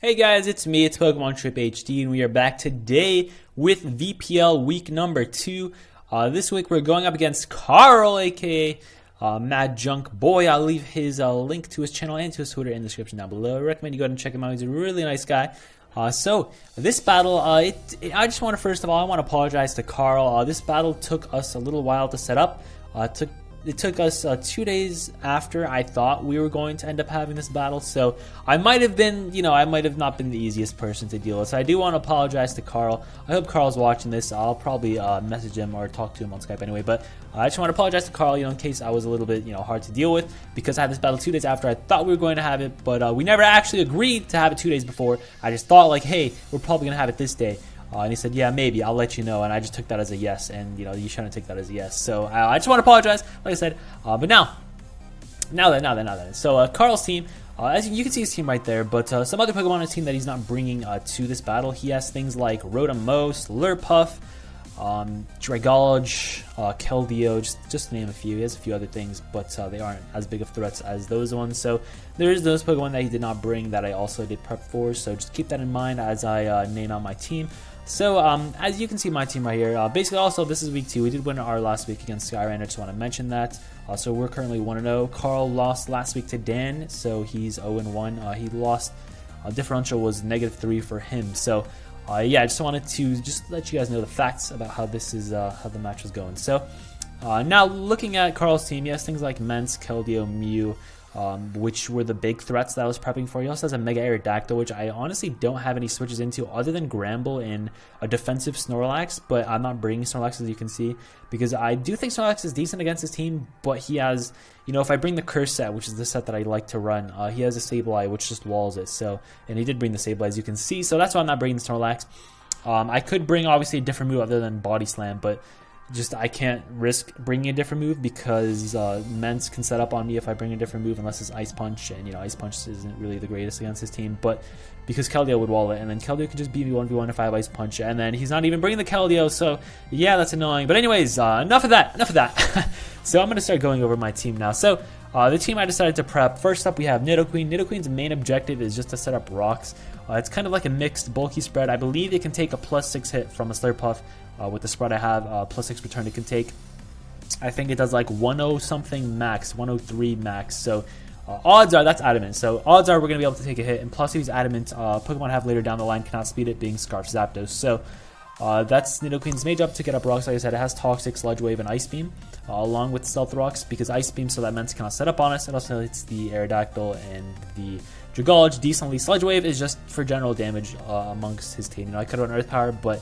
Hey guys, it's me, it's PokemonTripHD, and we are back today with VPL week number 2. This week we're going up against Carl, aka Mad Junk Boy. I'll leave his link to his channel and to his Twitter in the description down below. I recommend you go ahead and check him out. He's a really nice guy. So this battle, I just want to first of all, I want to apologize to Carl. This battle took us a little while to set up. It took us 2 days after I thought we were going to end up having this battle, so I might have been, I might have not been the easiest person to deal with. So I do want to apologize to Carl. I hope Carl's watching this. I'll probably message him or talk to him on Skype anyway, but I just want to apologize to Carl, in case I was a little bit, hard to deal with, because I had this battle 2 days after I thought we were going to have it, but we never actually agreed to have it 2 days before. I just thought, like, hey, we're probably going to have it this day. And he said, yeah, maybe, I'll let you know. And I just took that as a yes. And, you shouldn't take that as a yes. So I just want to apologize, like I said. But now then. So Carl's team, as you can see his team right there. But some other Pokemon on his team that he's not bringing to this battle. He has things like Rotom-Mouse, Slurpuff, Dragolge, Keldeo, just to name a few. He has a few other things, but they aren't as big of threats as those ones. So there's those Pokemon that he did not bring that I also did prep for. So just keep that in mind as I name out my team. So, as you can see my team right here, basically also this is week 2. We did win our last week against Skyrander, I just want to mention that. So we're currently 1-0. Carl lost last week to Dan, so he's 0-1. He lost, differential was -3 for him. So, yeah, I just wanted to just let you guys know the facts about how this is, how the match was going. So, now looking at Carl's team, he has things like Mence, Keldeo, Mew, which were the big threats that I was prepping for. He also has a Mega Aerodactyl, which I honestly don't have any switches into other than Gramble and a defensive Snorlax, but I'm not bringing Snorlax, as you can see, because I do think Snorlax is decent against his team, but he has, if I bring the Curse set, which is the set that I like to run, he has a Sableye, which just walls it, so, and he did bring the Sableye, as you can see, so that's why I'm not bringing the Snorlax. I could bring, obviously, a different move other than Body Slam, but I can't risk bringing a different move because Mence can set up on me if I bring a different move unless it's Ice Punch, and Ice Punch isn't really the greatest against his team, but because Keldeo would wall it, and then Keldeo could just beat me 1v1 if I have Ice Punch, and then he's not even bringing the Keldeo, so yeah, that's annoying. But anyways, enough of that. So I'm going to start going over my team now. So the team I decided to prep, first up we have Nidoqueen. Nidoqueen's main objective is just to set up rocks. It's kind of like a mixed bulky spread. I believe it can take a +6 hit from a Slurpuff. With the spread I have, +6 return it can take. I think it does like 100 something max, 103 max. So odds are that's adamant. So odds are we're going to be able to take a hit. And plus if he's adamant, Pokemon I have later down the line cannot speed it, being Scarf Zapdos. So that's Nidoqueen's main job to get up rocks. Like I said, it has Toxic, Sludge Wave, and Ice Beam, along with Stealth Rocks, because Ice Beam, so that Mence cannot set up on us. It also hits the Aerodactyl and the Dragolge decently. Sludge Wave is just for general damage amongst his team. I could run Earth Power, but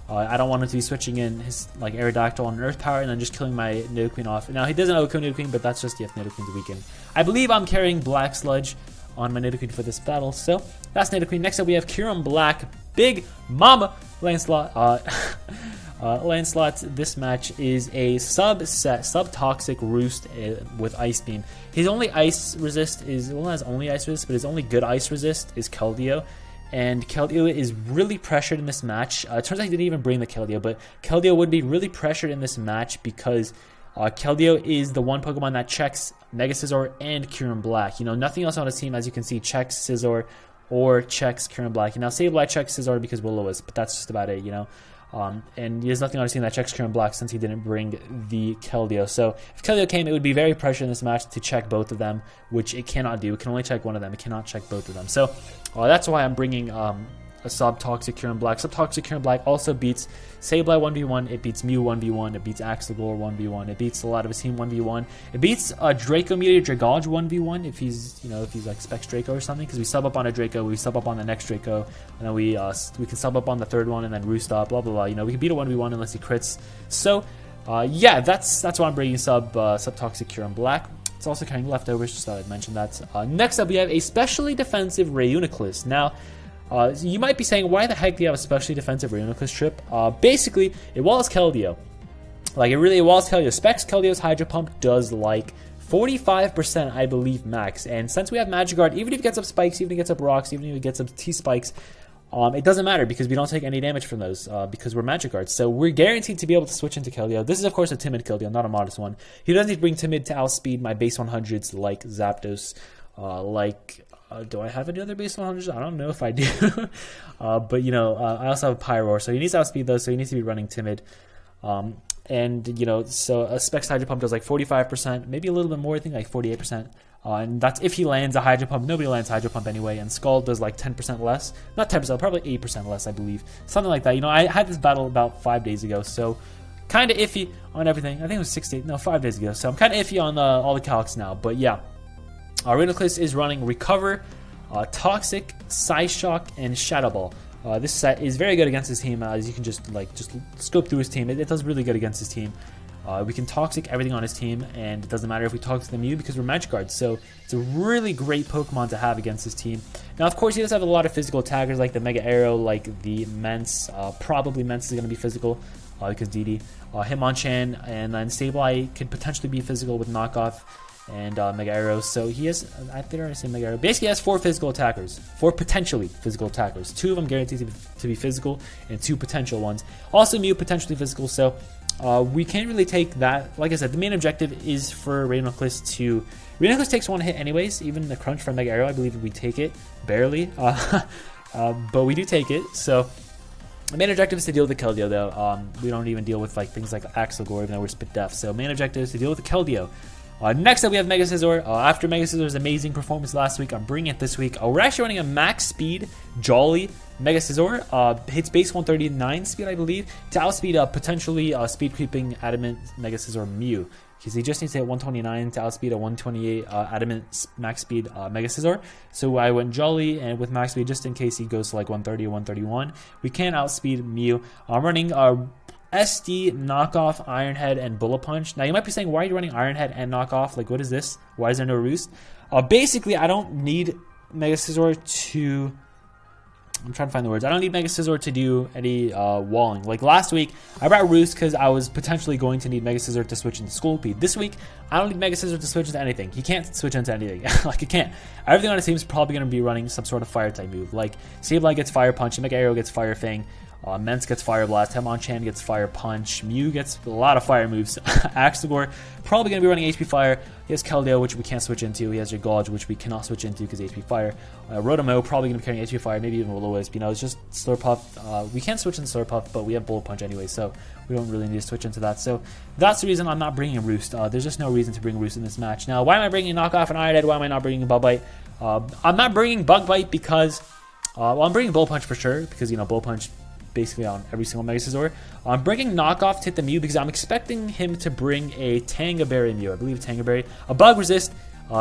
I don't want him to be switching in his Aerodactyl on Earth Power and then just killing my Nidoqueen off. Now, he doesn't OHKO Nidoqueen, but that's just if Nidoqueen's weakened. I believe I'm carrying Black Sludge on my Nidoqueen for this battle, so that's Nidoqueen. Next up, we have Kyurem Black, Big Mama Lancelot. Lancelot, this match is a sub-toxic roost with Ice Beam. His only ice resist is, well, not his only ice resist, but his only good ice resist is Keldeo. And Keldeo is really pressured in this match. It turns out he didn't even bring the Keldeo, but Keldeo would be really pressured in this match because Keldeo is the one Pokemon that checks Mega Scizor and Kyurem Black. Nothing else on his team, as you can see, checks Scizor or checks Kyurem Black. Sableye checks Scizor because Will-O-Wisp, but that's just about it, and there's nothing on his team that checks Kyurem Black since he didn't bring the Keldeo. So if Keldeo came, it would be very pressured in this match to check both of them, which it cannot do. It can only check one of them. It cannot check both of them. So that's why I'm bringing a sub-toxic Kyurem Black. Sub-toxic Kyurem Black also beats Sableye 1v1. It beats Mew 1v1. It beats Axelgor 1v1. It beats a lot of his team 1v1. It beats Draco Meteor Dragolge 1v1 if he's like Specs Draco or something, because we sub up on a Draco, we sub up on the next Draco, and then we can sub up on the third one and then roost up, blah blah blah. We can beat a 1v1 unless he crits. So yeah, that's why I'm bringing sub-toxic Kyurem Black. It's also carrying leftovers, just thought I'd mention that. Next up, we have a specially defensive Reuniclus. Now, you might be saying, why the heck do you have a specially defensive Reuniclus trip? Basically, it walls Keldeo. It really walls Keldeo. Specs Keldeo's Hydro Pump does 45%, I believe, max. And since we have Magic Guard, even if he gets up Spikes, even if he gets up Rocks, even if he gets up T-Spikes, it doesn't matter because we don't take any damage from those because we're Magic Guards. So we're guaranteed to be able to switch into Keldeo. This is, of course, a timid Keldeo, not a modest one. He doesn't need to bring timid to outspeed my base 100s like Zapdos, Do I have any other base 100s? I don't know if I do. But, you know, I also have Pyroar. So he needs outspeed, though, so he needs to be running Timid. And, you know, so a Specs Hydro Pump does like 45%, maybe a little bit more, I think like 48%. And that's if he lands a Hydro Pump. Nobody lands Hydro Pump anyway. And Skull does like 10% less. Not 10%, probably 8% less, I believe. Something like that. You know, I had this battle about 5 days ago, so kind of iffy on everything. I think it was 5 days ago. So I'm kind of iffy on all the calcs now. But yeah, Rhinoclist is running Recover, Toxic, Psyshock, and Shadow Ball. This set is very good against his team, as you can just scope through his team. It does really good against his team. We can Toxic everything on his team, and it doesn't matter if we Toxic the Mew because we're Magic Guards. So it's a really great Pokemon to have against his team. Now, of course, he does have a lot of physical attackers like the Mega Arrow, like the Mence. Probably Mence is going to be physical because DD. Hitmonchan and then Sableye could potentially be physical with Knockoff and Mega Arrow. So he has, I think I say Mega Arrow. Basically, he has 4 physical attackers, 4 potentially physical attackers. 2 of them guaranteed to be physical, and 2 potential ones. Also, Mew potentially physical. So we can't really take that. Like I said, the main objective is for Rhinoclist to. Rhinoclist takes 1 hit anyways. Even the crunch from Mega Arrow, I believe we take it barely, but we do take it. So the main objective is to deal with the Keldeo, though. We don't even deal with like things like Axelgore, even though we're Spit Def. So main objective is to deal with the Keldeo. Next up, we have Mega Scizor. After Mega Scizor's amazing performance last week, I'm bringing it this week. We're actually running a max speed Jolly Mega Scizor. Hits base 139 speed, I believe, to outspeed potentially speed creeping Adamant Mega Scizor Mew. Because he just needs to hit 129 to outspeed a 128 Adamant max speed Mega Scizor. So I went Jolly, and with max speed, just in case he goes to like 130 or 131, we can outspeed Mew. I'm running SD, Knockoff, Iron Head, and Bullet Punch. Now, you might be saying, why are you running Iron Head and Knockoff? Like, what is this? Why is there no Roost? Basically, I don't need Mega Scizor to. I'm trying to find the words. I don't need Mega Scizor to do any walling. Like last week, I brought Roost because I was potentially going to need Mega Scizor to switch into Scolipede. This week, I don't need Mega Scizor to switch into anything. He can't switch into anything. Like, he can't. Everything on his team is probably going to be running some sort of Fire type move. Like, Sableye gets Fire Punch, Mega Arrow gets Fire Fang. Mence gets Fire Blast, Hitmonchan gets Fire Punch, Mew gets a lot of fire moves, Axelgore probably going to be running HP Fire, he has Keldeo, which we can't switch into, he has your Gouge, which we cannot switch into because HP Fire, Rotomo probably going to be carrying HP Fire, maybe even Will-O-Wisp, you know, it's just Slurpuff, we can't switch into Slurpuff, but we have Bullet Punch anyway, so we don't really need to switch into that, so that's the reason I'm not bringing Roost. There's just no reason to bring Roost in this match. Now, why am I bringing Knockoff and Iron Head? Why am I not bringing Bug Bite? I'm not bringing Bug Bite because, well, I'm bringing Bullet Punch for sure, because, you know, Bullet Punch basically on every single Mega Scizor. I'm bringing Knockoff to hit the Mew because I'm expecting him to bring a Tanga Berry Mew. I believe Tanga Berry. A Bug Resist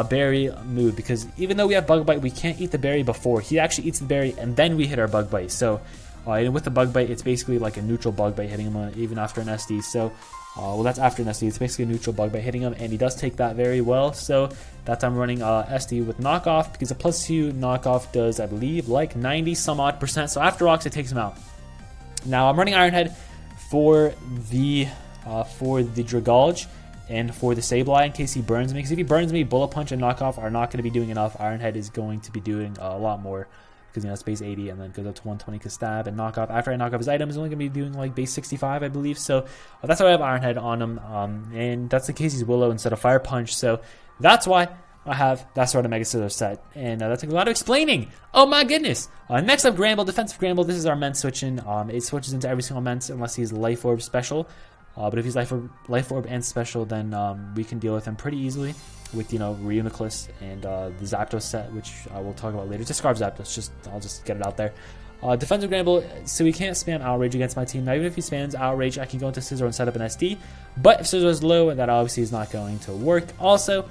Berry move, because even though we have Bug Bite, we can't eat the berry before. He actually eats the berry and then we hit our Bug Bite. So and with the Bug Bite, it's basically like a neutral Bug Bite hitting him even after an SD. So well, that's after an SD. It's basically a neutral Bug Bite hitting him, and he does take that very well. So that's I'm running SD with Knockoff because a +2 Knockoff does, I believe, like 90 some odd %. So after Rocks, it takes him out. Now I'm running Iron Head for the Dragolge and for the Sableye in case he burns me. Because if he burns me, Bullet Punch and Knockoff are not going to be doing enough. Iron Head is going to be doing a lot more because, you know, it's base 80 and then goes up to 120 because Stab and Knockoff. After I knock off his item, is only going to be doing like base 65, I believe. So that's why I have Iron Head on him. And that's in case he's Willow instead of Fire Punch. So that's why I have that sort of Mega Scizor set, and that took a lot of explaining. Oh my goodness! Next up, Gramble, defensive Gramble. This is our Mence switching. It switches into every single Mence unless he's Life Orb special. But if he's Life Orb and special, then we can deal with him pretty easily with, you know, Reuniclus and the Zapdos set, which I will talk about later. Discard Zapdos. I'll just get it out there. Defensive Gramble, so he can't spam Outrage against my team. Now, even if he spams Outrage, I can go into Scizor and set up an SD. But if Scizor is low, that obviously is not going to work. Also,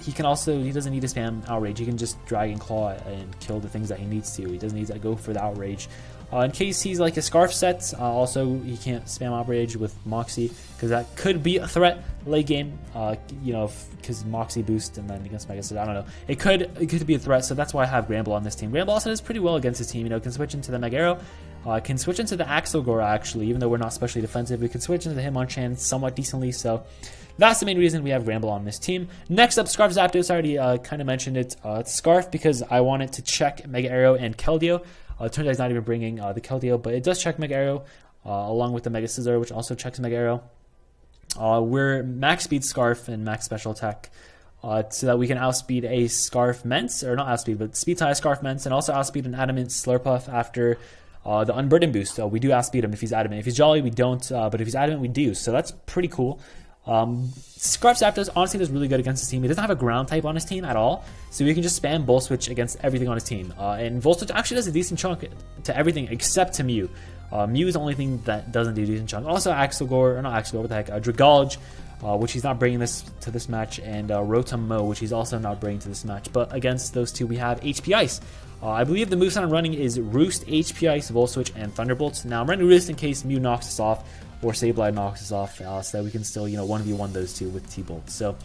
he doesn't need to spam Outrage. He can just Dragon Claw and kill the things that he needs to. He doesn't need to go for the Outrage. In case he's like a Scarf set, also he can't spam Outrage with Moxie because that could be a threat late game. You know, because Moxie boost and then against Mega Scizor, I don't know. It could be a threat, so that's why I have Gramble on this team. Gramble also does pretty well against his team. You know, can switch into the Mega Arrow. Can switch into the Axelgore actually, even though we're not specially defensive. We can switch into the Hitmonchan somewhat decently, so that's the main reason we have Gramble on this team. Next up, Scarf Zapdos. I already kind of mentioned it. It's Scarf because I wanted to check Mega Arrow and Keldeo. It turns out he's not even bringing the Keldeo, but it does check Mega Arrow along with the Mega Scizor, which also checks Mega Arrow. We're max speed Scarf and max special attack so that we can outspeed a Scarf Mence, or not outspeed, but speed tie Scarf Mence, and also outspeed an Adamant Slurpuff after the Unburden boost. We do outspeed him if he's Adamant. If he's Jolly, we don't, but if he's Adamant, we do. So that's pretty cool. Scarf Zapdos honestly does really good against his team. He doesn't have a ground type on his team at all, so we can just spam Volt Switch against everything on his team. And Volt Switch actually does a decent chunk to everything except to Mew. Mew is the only thing that doesn't do a decent chunk. Also Axelgore, or not Axelgore, what the heck, Dragalge, which he's not bringing to this match, and Rotom-Mow, which he's also not bringing to this match. But against those two, we have HP Ice. I believe the moveset I'm running is Roost, HP Ice, Volt Switch, and Thunderbolt. Now I'm running Roost in case Mew knocks us off, or Sableye knocks us off, so that we can still, 1v1 those two with T-Bolt. So,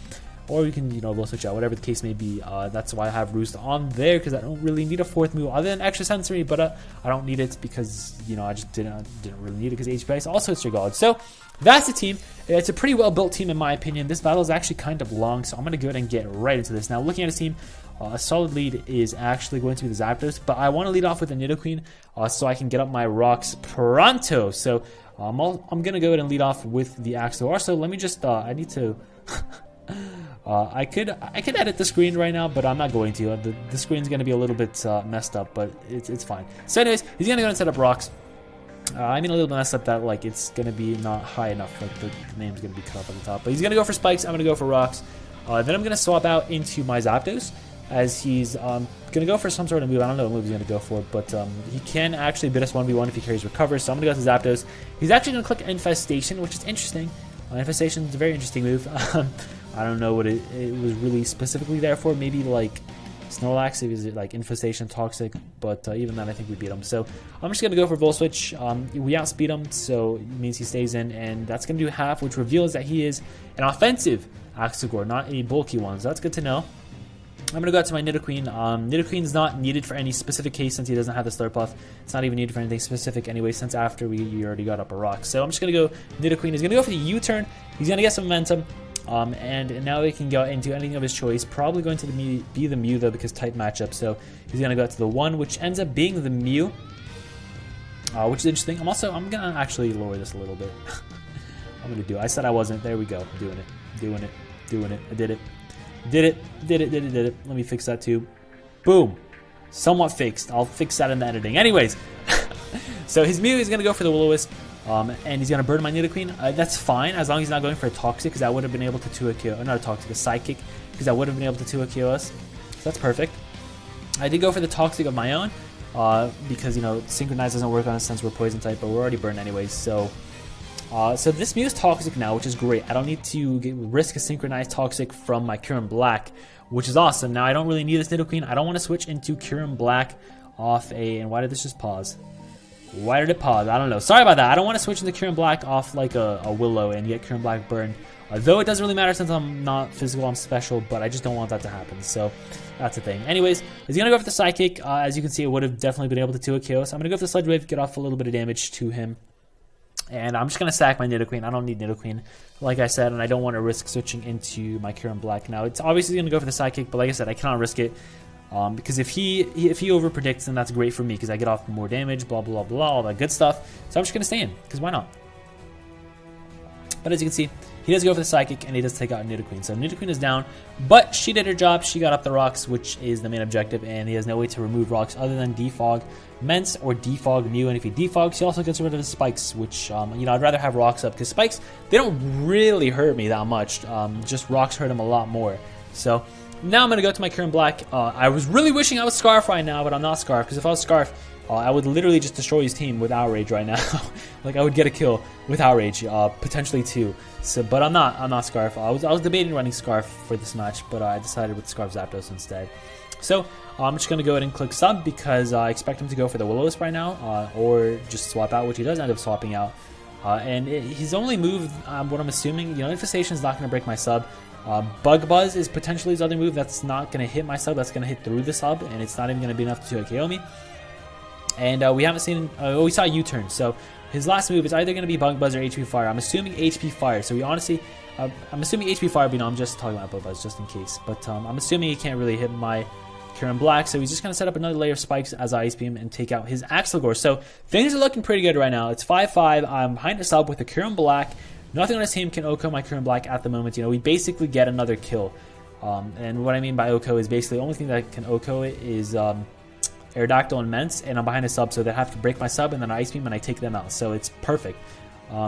or we can, Volt Switch out, whatever the case may be. That's why I have Roost on there, because I don't really need a fourth move other than Extra Sensory, but I don't need it because, I just didn't really need it because HP Ice also hits your God. So, that's the team. It's a pretty well-built team in my opinion. This battle is actually kind of long, so I'm going to go ahead and get right into this. Now, looking at his team, a solid lead is actually going to be the Zapdos, but I want to lead off with a Nidoqueen so I can get up my rocks pronto. So, I'm going to go ahead and lead off with the Axelor. So, let me just, I need to... I could edit the screen right now, but I'm not going to. The screen's going to be a little bit messed up, but it's fine. So anyways, he's going to go and set up rocks. I mean a little bit messed up that like it's going to be not high enough. Like the name's going to be cut off at the top. But he's going to go for spikes. I'm going to go for rocks. Then I'm going to swap out into my Zapdos as he's going to go for some sort of move. I don't know what move he's going to go for, but he can actually beat us 1v1 if he carries Recover. So I'm going to go to Zapdos. He's actually going to click Infestation, which is interesting. Infestation is a very interesting move. I don't know what it was really specifically there for. Maybe like Snorlax, if it's like Infestation, Toxic, but even then I think we beat him. So I'm just going to go for Volt Switch. We outspeed him, so it means he stays in, and that's going to do half, which reveals that he is an offensive Axelgore, not a bulky one, so that's good to know. I'm going to go out to my Nidoqueen. Nidoqueen's not needed for any specific case since he doesn't have the Slurpuff. It's not even needed for anything specific anyway since after we already got up a rock. So I'm just going to go Nidoqueen. He's going to go for the U-turn. He's going to get some momentum. And now he can go into anything of his choice. Probably going to be the Mew though because type matchup. So he's going to go out to the 1, which ends up being the Mew. Which is interesting. I'm going to actually lower this a little bit. I'm going to do it. I said I wasn't. There we go. Doing it. I did it. Did it. Let me fix that too. Boom. Somewhat fixed. I'll fix that in the editing. Anyways, so his Mew is going to go for the Will-O-Wisp, and he's going to burn my Nidoqueen. That's fine as long as he's not going for a Toxic, because I would have been able to 2-hit KO. Not a Toxic, a Psychic, because I would have been able to 2-hit KO us. So that's perfect. I did go for the Toxic of my own, because, Synchronize doesn't work on us since we're Poison type, but we're already burned anyways, so... So this Mew is Toxic now, which is great. I don't need to risk a Synchronized Toxic from my Kyurem Black, which is awesome. Now I don't really need this Nidoqueen. I don't want to switch into Kyurem Black off a... And why did this just pause? Why did it pause? I don't know. Sorry about that. I don't want to switch into Kyurem Black off like a Willow and get Kyurem Black burned. Though it doesn't really matter since I'm not physical, I'm special, but I just don't want that to happen. So that's the thing. Anyways, he's going to go for the Psychic. As you can see, it would have definitely been able to 2-hit KO. So I'm going to go for the Sludge Wave, get off a little bit of damage to him. And I'm just going to sack my Nidoqueen. I don't need Nidoqueen, like I said, and I don't want to risk switching into my Kyurem Black. Now, it's obviously going to go for the Psychic, but like I said, I cannot risk it. Because if he overpredicts, then that's great for me, because I get off more damage, blah, blah, blah, all that good stuff. So I'm just going to stay in, because why not? But as you can see, he does go for the Psychic, and he does take out Nidoqueen. So Nidoqueen is down, but she did her job. She got up the rocks, which is the main objective, and he has no way to remove rocks other than defog Mence or defog Mew. And if he defogs, he also gets rid of his spikes, which, I'd rather have rocks up, because spikes, they don't really hurt me that much. Just rocks hurt him a lot more. So now I'm going to go to my Kyurem Black. I was really wishing I was Scarf right now, but I'm not Scarf, because if I was Scarf, I would literally just destroy his team with Outrage right now. Like, I would get a kill with Outrage, potentially 2. So, but I'm not Scarf. I was debating running Scarf for this match, but I decided with Scarf Zapdos instead. So I'm just going to go ahead and click sub, because I expect him to go for the Will-O-Wisp right now, or just swap out, which he does end up swapping out. And his only move, what I'm assuming, Infestation is not going to break my sub. Bug Buzz is potentially his other move that's not going to hit my sub, that's going to hit through the sub, and it's not even going to be enough to KO me. And we haven't seen, we saw U-turn, so his last move is either going to be Bug Buzz or HP Fire. I'm assuming HP Fire, so we honestly, I'm assuming HP Fire, but I'm just talking about Bug Buzz just in case. But I'm assuming he can't really hit my Kyurem Black, so he's just going to set up another layer of spikes as I Ice Beam and take out his Axelgore. So things are looking pretty good right now. It's 5-5. I'm behind a sub with the Kyurem Black. Nothing on his team can OHKO my Kyurem Black at the moment. We basically get another kill. And what I mean by OHKO is basically the only thing that can OHKO it is Aerodactyl and Mence, and I'm behind a sub, so they have to break my sub and then Ice Beam, and I take them out. So it's perfect.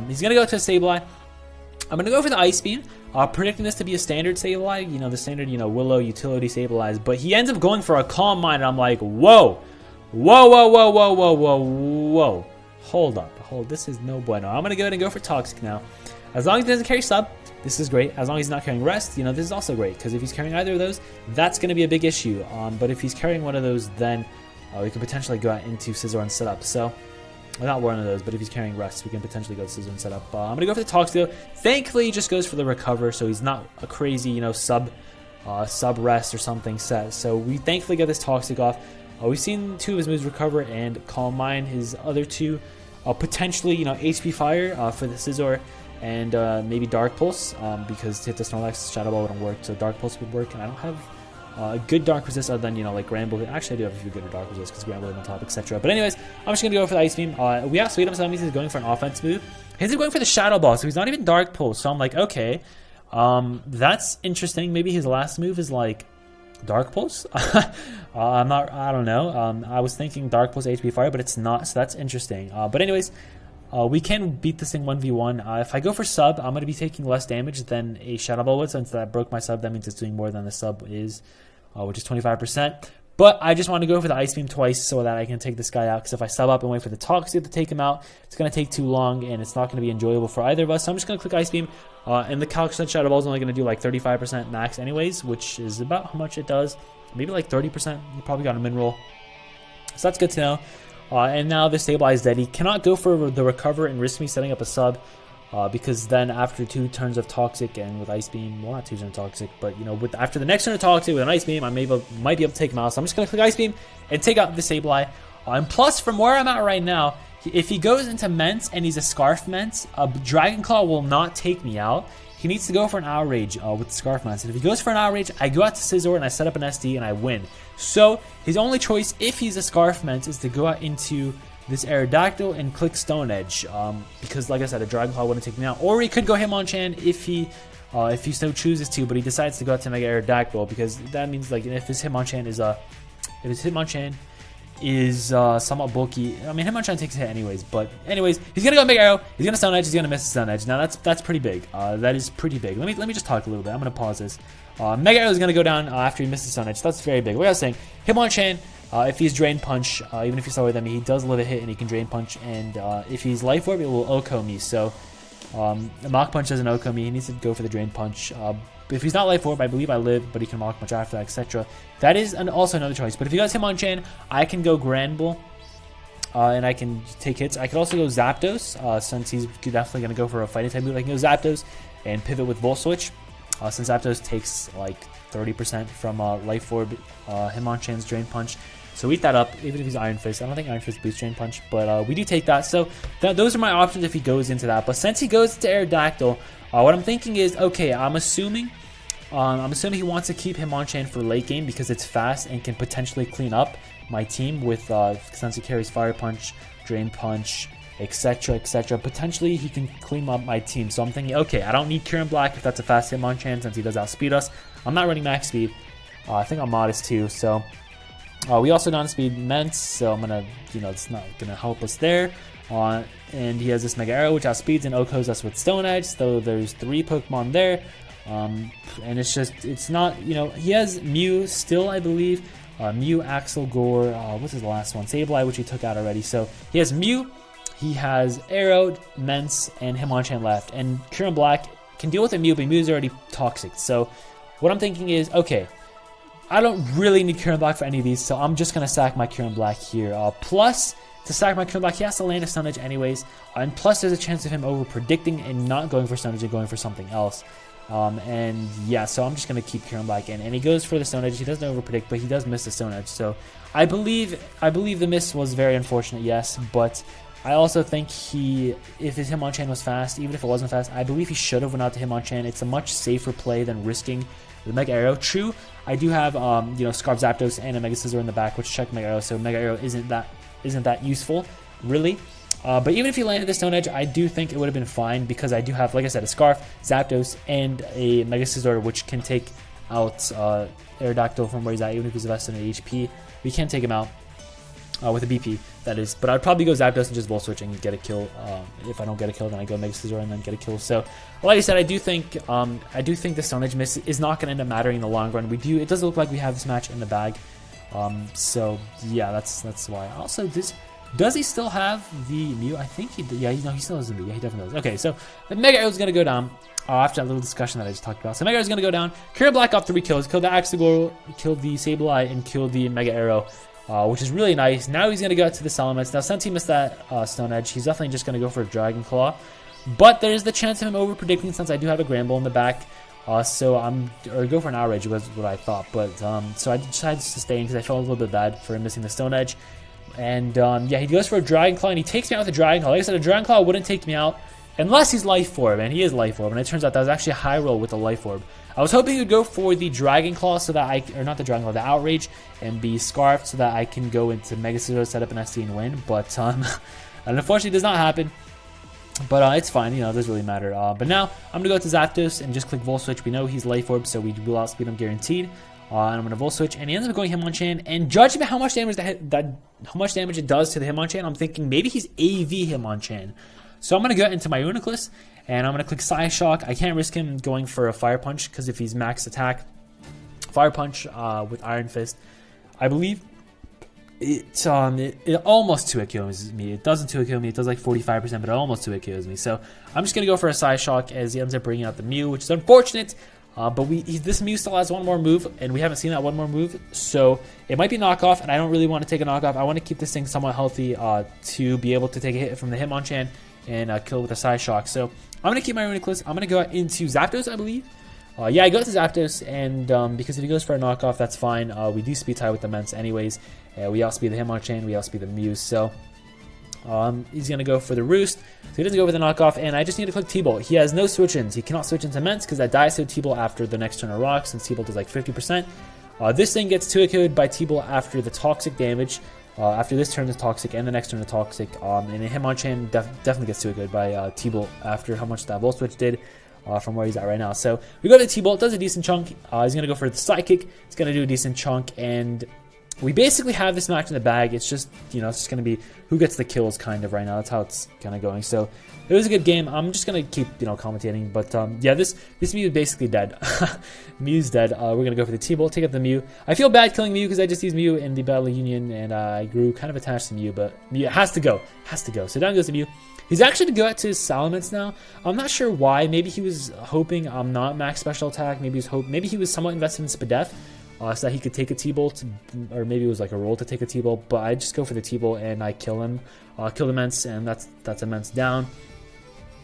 He's going to go to a Sableye. I'm going to go for the Ice Beam, predicting this to be a standard Sableye, you know, the standard, you know, Willow utility Sableyes, but he ends up going for a Calm Mind, and I'm like, whoa, whoa, whoa, whoa, whoa, whoa, whoa, whoa. Hold up, this is no bueno. I'm going to go ahead and go for Toxic now. As long as he doesn't carry sub, this is great. As long as he's not carrying Rest, you know, this is also great, because if he's carrying either of those, that's going to be a big issue. But if he's carrying one of those, then we could potentially go out into Scizor and Setup. So, well, not one of those, but if he's carrying Rest, we can potentially go to Scizor and Setup. I'm going to go for the Toxic. Thankfully, he just goes for the Recover, so he's not a crazy, you know, sub Rest or something set. So we thankfully get this Toxic off. We've seen 2 of his moves Recover and Calm Mind. His other 2, potentially, you know, HP Fire for the Scizor, and maybe Dark Pulse, because to hit the Snorlax, Shadow Ball wouldn't work, so Dark Pulse would work, and I don't have a good Dark Resist other than, you know, like Granbull. Actually, I do have a few good Dark Resist because Granbull is on top, etc. But anyways, I'm just going to go for the Ice Beam. We outspeed him, so that means he's going for an offense move. He's going for the Shadow Ball, so he's not even Dark Pulse, so I'm like, okay, that's interesting. Maybe his last move is like Dark Pulse? I don't know. I was thinking Dark Pulse HP Fire, but it's not, so that's interesting. But anyways, we can beat this thing 1v1. If I go for sub, I'm going to be taking less damage than a Shadow Ball would. Since that broke my sub, that means it's doing more than the sub is, which is 25%. But I just want to go for the Ice Beam twice so that I can take this guy out. Because if I sub up and wait for the Toxic to take him out, it's going to take too long, and it's not going to be enjoyable for either of us. So I'm just going to click Ice Beam. And the Calculated Shadow Ball is only going to do like 35% max anyways, which is about how much it does. Maybe like 30%. You probably got a min-roll. So that's good to know. And now the Sableye is dead. He cannot go for the Recover and risk me setting up a sub, because then after 2 turns of Toxic and with Ice Beam, well, not 2 turns of Toxic, but you know, after the next turn of Toxic with an Ice Beam, I might be able to take him out. So I'm just going to click Ice Beam and take out the Sableye. And plus, from where I'm at right now, if he goes into Mence and he's a Scarf Mence, Dragon Claw will not take me out. He needs to go for an Outrage with Scarf Mence. And if he goes for an Outrage, I go out to Scizor and I set up an SD and I win. So his only choice, if he's a Scarf Mence, is to go out into this Aerodactyl and click Stone Edge. Because like I said, a Dragon Claw wouldn't take me out. Or he could go Hitmonchan if he so chooses to, but he decides to go out to Mega Aerodactyl, because that means like if his Hitmonchan is somewhat bulky. I mean, Hitmonchan takes a hit anyways, but anyways, he's gonna go Mega Arrow. He's gonna Stone Edge. He's gonna miss the Stone Edge. Now that's pretty big. That is pretty big. Let me just talk a little bit. I'm gonna pause this. Mega Arrow is gonna go down after he misses Stone Edge. That's very big. Like I was saying, Hitmonchan, if he's Drain Punch, even if he's slower than me, he does live a hit and he can Drain Punch. And if he's Life Orb, it will OHKO me. So Mach Punch doesn't OHKO me. He needs to go for the Drain Punch. If he's not Life Orb, I believe I live, but he can Mach Punch after that, etc. That is also another choice. But if he goes Hitmonchan, I can go Granbull, and I can take hits. I could also go Zapdos, since he's definitely going to go for a fighting type move. I can go Zapdos and pivot with Volt Switch, since Zapdos takes like 30% from Life Orb, Hitmonchan's Drain Punch. So eat that up, even if he's Iron Fist. I don't think Iron Fist boosts Drain Punch, but we do take that. So those are my options if he goes into that. But since he goes to Aerodactyl, what I'm thinking is, okay, I'm assuming he wants to keep Hitmonchan for late game because it's fast and can potentially clean up my team with since he carries Fire Punch, Drain Punch, etc., etc. Potentially he can clean up my team. So I'm thinking, okay, I don't need Kieran Black if that's a fast Hitmonchan since he does outspeed us. I'm not running max speed. I think I'm modest too. So we also don't speed Mence, so I'm gonna, it's not gonna help us there. And he has this Mega Arrow which outspeeds and OHKOs us with Stone Edge. So there's 3 Pokemon there. And it's not, he has Mew still, I believe. Mew, Axel, Gore, what's his last one? Sableye, which he took out already. So he has Mew, he has Arrow, Mence, and Hitmonchan left. And Kieran Black can deal with a Mew, but Mew is already toxic. So what I'm thinking is, okay, I don't really need Kieran Black for any of these, so I'm just going to sack my Kieran Black here. Plus, to sack my Kieran Black, he has to land a Stone Edge anyways. And plus, there's a chance of him over-predicting and not going for Stone Edge and going for something else. And yeah, so I'm just going to keep Kieran Black in. And he goes for the Stone Edge. He doesn't over-predict, but he does miss the Stone Edge. So I believe the miss was very unfortunate, yes. But I also think if his Hitmonchan was fast, even if it wasn't fast, I believe he should have went out to Hitmonchan. It's a much safer play than risking the Mega Arrow. True, I do have Scarf Zapdos and a Mega Scizor in the back, which check Mega Arrow, so Mega Arrow isn't that useful, really. But even if he landed the Stone Edge, I do think it would have been fine because I do have, like I said, a Scarf, Zapdos, and a Mega Scizor, which can take out Aerodactyl from where he's at, even if he's less than an HP. We can take him out with a BP, that is. But I'd probably go Zapdos and just Volt Switch and get a kill. If I don't get a kill, then I go Mega Scizor and then get a kill. So, like I said, I do think the Stone Edge miss is not going to end up mattering in the long run. It does look like we have this match in the bag. So yeah, that's why. Also, does he still have the Mew? I think he did. Yeah, he still has the Mew. Yeah, he definitely does. Okay, so the Mega Arrow is going to go down. After that little discussion that I just talked about. So Mega Arrow is going to go down. Kyurem Black got 3 kills. Killed the Axegor, killed the Sableye, and killed the Mega Arrow. Which is really nice. Now he's going to go to the Salamence. Now, since he missed that Stone Edge, he's definitely just going to go for a Dragon Claw. But there's the chance of him over-predicting since I do have a Gramble in the back. So or go for an Outrage was what I thought. But so I decided to sustain because I felt a little bit bad for him missing the Stone Edge. And yeah, he goes for a Dragon Claw and he takes me out with a Dragon Claw. Like I said, a Dragon Claw wouldn't take me out unless he's Life Orb, and he is Life Orb. And it turns out that was actually a high roll with the Life Orb. I was hoping he would go for the Dragon Claw so that or not the Dragon Claw, the Outrage, and be Scarfed so that I can go into Mega Scizor, set up an SD and win. But and unfortunately, it does not happen. But it's fine, it doesn't really matter. But now I'm gonna go to Zapdos and just click Volt Switch. We know he's Life Orb, so we will outspeed him guaranteed. And I'm gonna Volt Switch, and he ends up going Hitmonchan. And judging by how much damage how much damage it does to the Hitmonchan, I'm thinking maybe he's AV Hitmonchan. So I'm gonna go into my Uniclus. And I'm going to click Psyshock. I can't risk him going for a Fire Punch because if he's max attack, Fire Punch with Iron Fist, I believe it almost 2-hit kills me. It doesn't 2-hit kill me. It does like 45%, but it almost 2-hit kills me. So I'm just going to go for a Psyshock as he ends up bringing out the Mew, which is unfortunate. But this Mew still has one more move, and we haven't seen that one more move. So it might be knockoff, and I don't really want to take a knockoff. I want to keep this thing somewhat healthy to be able to take a hit from the Hitmonchan and kill with a Psyshock. So I'm going to keep my Uniclus. I'm going to go into Zapdos, I believe. Yeah, I go to Zapdos, and because if he goes for a knockoff, that's fine. We do speed tie with the Ments anyways. We outspeed the Hitmonchan, we outspeed the Mew, so he's going to go for the Roost. So he doesn't go for the knockoff, and I just need to click T-Bolt. He has no switch-ins. He cannot switch into Ments because that dies to T-Bolt after the next turn of Rock, since T-Bolt does like 50%. This thing gets 2-hit by T-Bolt after the Toxic damage. After this turn is Toxic and the next turn is Toxic, and Hitmonchan definitely gets 2-hit by T-Bolt after how much that Volt Switch did from where he's at right now. So we go to T-Bolt, does a decent chunk. He's going to go for the Psychic. It's going to do a decent chunk, and we basically have this match in the bag. It's just, it's just going to be who gets the kills kind of right now. That's how it's kind of going. So it was a good game. I'm just going to keep, commentating. But yeah, this Mew is basically dead. Mew's dead. We're going to go for the T-Bolt, take out the Mew. I feel bad killing Mew because I just used Mew in the Battle Union, and I grew kind of attached to Mew. But Mew has to go. Has to go. So down goes the Mew. He's actually going to go out to his Salamence now. I'm not sure why. Maybe he was hoping I'm not max special attack. Maybe he was somewhat invested in Spadef. So that he could take a T-Bolt, or maybe it was like a roll to take a T-Bolt, but I just go for the T-Bolt and I kill him, kill the Ments, and that's a Ments down.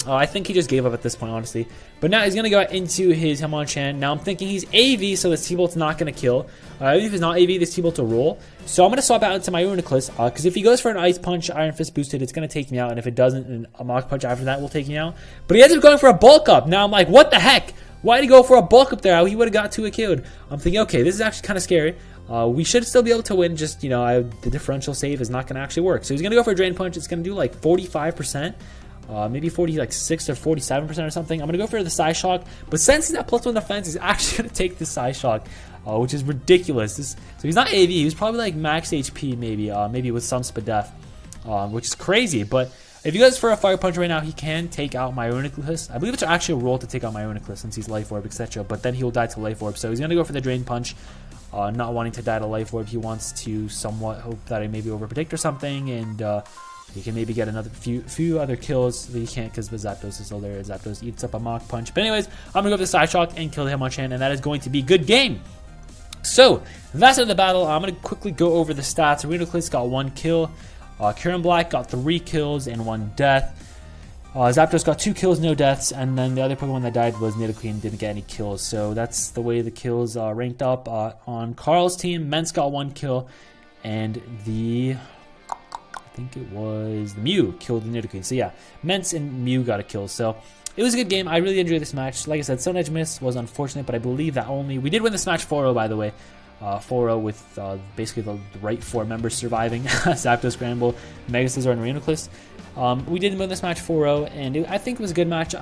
I think he just gave up at this point, honestly. But now he's going to go into his Hitmonchan. Now I'm thinking he's AV, so this T-Bolt's not going to kill. If he's not AV, this T-Bolt will roll. So I'm going to swap out into my Uniclus, because if he goes for an Ice Punch, Iron Fist boosted, it's going to take me out, and if it doesn't, a Mach Punch after that will take me out. But he ends up going for a Bulk Up. Now I'm like, what the heck? Why did he go for a Bulk Up there? He would have got 2-hit killed. I'm thinking, okay, this is actually kind of scary. We should still be able to win, just, the differential save is not going to actually work. So he's going to go for a Drain Punch. It's going to do like 45%. Maybe 46 or 47% or something. I'm going to go for the Psyshock. But since he's at +1 defense, he's actually going to take the Psyshock, which is ridiculous. So he's not AV. He's probably like max HP maybe with some Spadef, which is crazy. But if he goes for a Fire Punch right now, he can take out my Uniclus. I believe it's actually a roll to take out my Uniclus since he's Life Orb, etc. But then he will die to Life Orb. So he's going to go for the Drain Punch, not wanting to die to Life Orb. He wants to somewhat hope that I maybe overpredict or something, and he can maybe get another few other kills, but he can't because the Zapdos is still there. Zapdos eats up a Mach Punch. But anyways, I'm going to go for the Psyshock and kill the Hitmonchan, and that is going to be a good game. So, that's it of the battle. I'm going to quickly go over the stats. Uniclus got 1 kill. Kyurem Black got 3 kills and 1 death. Zapdos got 2 kills, no deaths, and then the other Pokemon that died was Nidoqueen, didn't get any kills. So that's the way the kills ranked up. On Carl's team, Ments got 1 kill, and I think it was the Mew killed the Nidoqueen. So yeah, Ments and Mew got a kill. So it was a good game. I really enjoyed this match. Like I said, Stone Edge miss was unfortunate, but I believe that we did win this match 4-0, by the way. 4-0 with basically the right 4 members surviving. Zapdos, Scramble, Mega Scizor, and Uniclus. We did win this match 4-0, and I think it was a good match.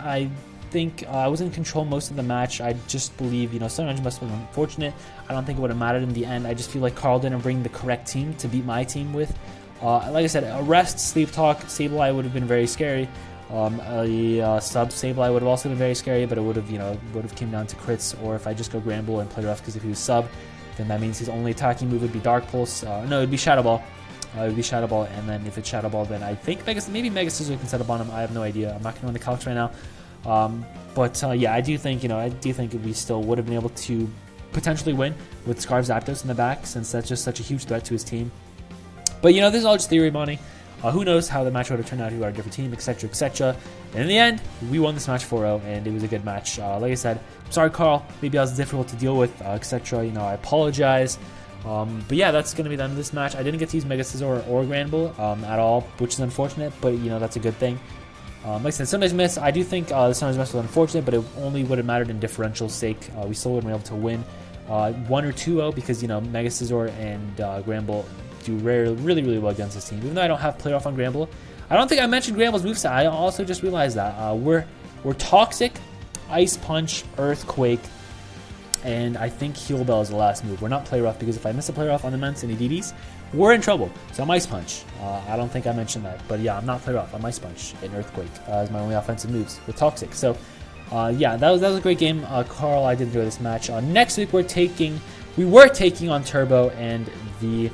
think I was in control most of the match. I just believe, you know, sometimes must have been unfortunate. I don't think it would have mattered in the end. I just feel like Carl didn't bring the correct team to beat my team with. Like I said, a rest, sleep talk, Sableye would have been very scary. A sub Sableye would have also been very scary, but it would have, you know, came down to crits, or if I just go Granbull and play rough, because if he was sub, then that means his only attacking move would be Dark Pulse. No, it would be Shadow Ball. It would be Shadow Ball, and then if it's Shadow Ball, then I think maybe Mega Scissor can set up on him. I have no idea. I'm not going to run the calcs right now. Yeah, I do think, you know, we still would have been able to potentially win with Scarf Zapdos in the back, since that's just such a huge threat to his team. But, you know, this is all just theory, Bonnie. Who knows how the match would have turned out, who are a different team, etc., etc. And in the end, we won this match 4-0, and it was a good match. Like I said, I'm sorry, Carl. Maybe I was difficult to deal with, etc. You know, I apologize. But yeah, that's going to be the end of this match. I didn't get to use Mega Scizor or Granbull at all, which is unfortunate, but, you know, that's a good thing. Like I said, Sunrise Miss, I do think the Sunrise Miss was unfortunate, but it only would have mattered in differential sake. We still wouldn't be able to win 1 or 2-0 because, you know, Mega Scizor and Granbull do really well against this team. Even though I don't have Play Off on Granbull, I don't think I mentioned Granbull's moveset. I also just realized that we're Toxic, Ice Punch, Earthquake, and I think Heal Bell is the last move. We're not Play Rough, because if I miss a Play Rough on the Ments and EDDs, we're in trouble. So I'm Ice Punch. I don't think I mentioned that, but yeah, I'm not Play Rough. I'm Ice Punch and Earthquake as my only offensive moves with Toxic. So yeah, that was a great game. Carl, I did enjoy this match. Next week we were taking on Turbo and the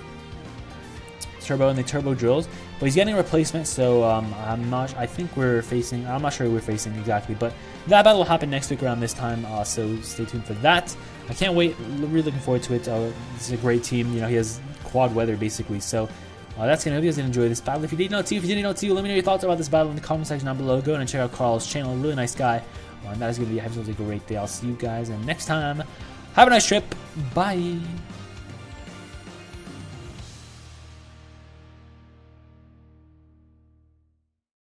Turbo Drills, but he's getting a replacement, so I'm not sure who we're facing exactly, but that battle will happen next week around this time, so stay tuned for that. I can't wait, really looking forward to it. It's a great team, you know, he has quad weather basically, so that's gonna, I hope you guys did enjoy this battle. If you did know too, let me know your thoughts about this battle in the comment section down below. Go and check out Carl's channel, really nice guy, and that is gonna be a great day. I'll see you guys, and next time, have a nice trip, bye.